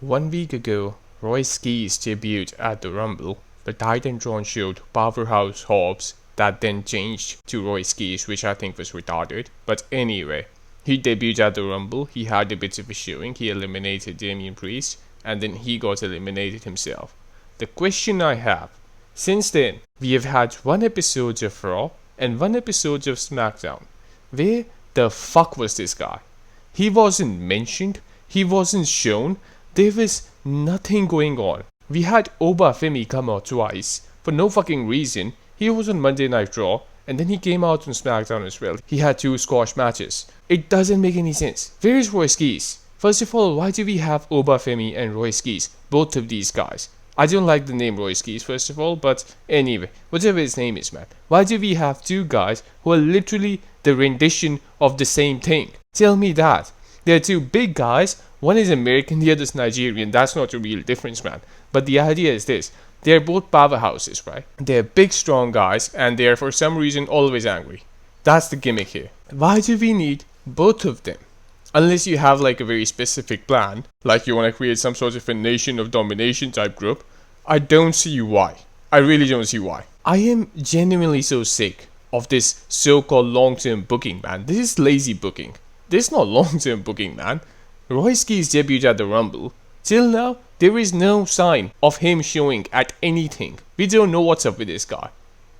1 week ago, Royce debuted at the Rumble. The Titantron showed Powerhouse Hobbs that then changed to Royce, which I think was retarded. But anyway, he debuted at the Rumble. He had a bit of a showing. He eliminated Damian Priest and then he got eliminated himself. The question I have, since then, we have had one episode of Raw and one episode of SmackDown. Where the fuck was this guy? He wasn't mentioned. He wasn't shown. There was nothing going on. We had Obafemi come out twice for no fucking reason. He was on Monday Night Raw and then he came out on SmackDown as well. He had 2 squash matches. It doesn't make any sense. Where is Royce? First of all, why do we have Obafemi and Royce? Both of these guys. I don't like the name Royce first of all, but anyway, whatever his name is, man. Why do we have 2 guys who are literally the rendition of the same thing? Tell me that. They're 2 big guys. One is American, the other is Nigerian. That's not a real difference, man. But the idea is this. They're both powerhouses, right? They're big, strong guys, and they're for some reason always angry. That's the gimmick here. Why do we need both of them? Unless you have like a very specific plan, like you want to create some sort of a nation of domination type group, I don't see why. I really don't see why. I am genuinely so sick of this so-called long-term booking, man. This is lazy booking. This is not long-term booking, man. Royce debuted at the Rumble. Till now, there is no sign of him showing at anything. We don't know what's up with this guy.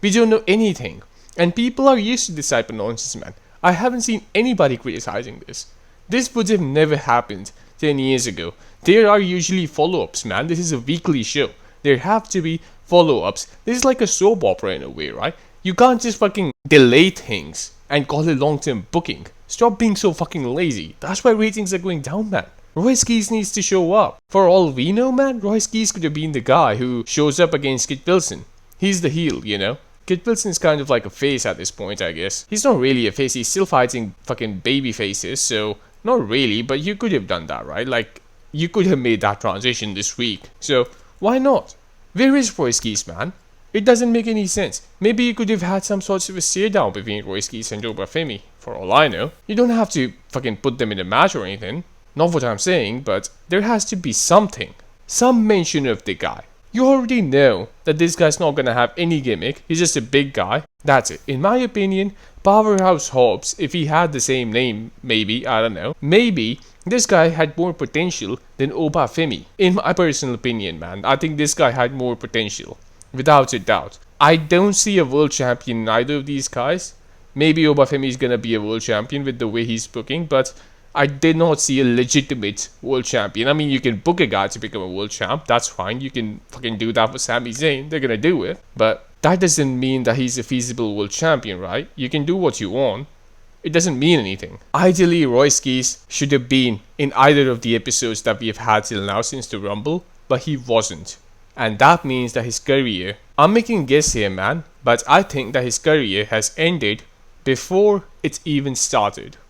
We don't know anything. And people are used to this type of nonsense, man. I haven't seen anybody criticizing this. This would have never happened 10 years ago. There are usually follow-ups, man. This is a weekly show. There have to be follow-ups. This is like a soap opera in a way, right? You can't just fucking delay things and call it long-term booking. Stop being so fucking lazy. That's why ratings are going down, man. Royce needs to show up. For all we know, man, Royce could have been the guy who shows up against Kit Wilson. He's the heel, you know? Kit Wilson's kind of like a face at this point, I guess. He's not really a face, he's still fighting fucking baby faces, so not really, but you could have done that, right? Like, you could have made that transition this week. So, why not? Where is Royce, man? It doesn't make any sense. Maybe you could have had some sort of a stare down between Royce and Obafemi. For all I know. You don't have to fucking put them in a match or anything. Not what I'm saying, but there has to be something. Some mention of the guy. You already know that this guy's not gonna have any gimmick. He's just a big guy. That's it. In my opinion, Powerhouse Hobbs, if he had the same name, maybe, I don't know. Maybe this guy had more potential than Obafemi. In my personal opinion, man. I think this guy had more potential. Without a doubt. I don't see a world champion in either of these guys. Maybe Obafemi is gonna be a world champion with the way he's booking, but I did not see a legitimate world champion. I mean, you can book a guy to become a world champ, that's fine. You can fucking do that for Sami Zayn, they're gonna do it. But that doesn't mean that he's a feasible world champion, right? You can do what you want. It doesn't mean anything. Ideally, Royce should have been in either of the episodes that we have had till now since the Rumble, but he wasn't. And that means that his career, I'm making a guess here, man, but I think that his career has ended before it even started.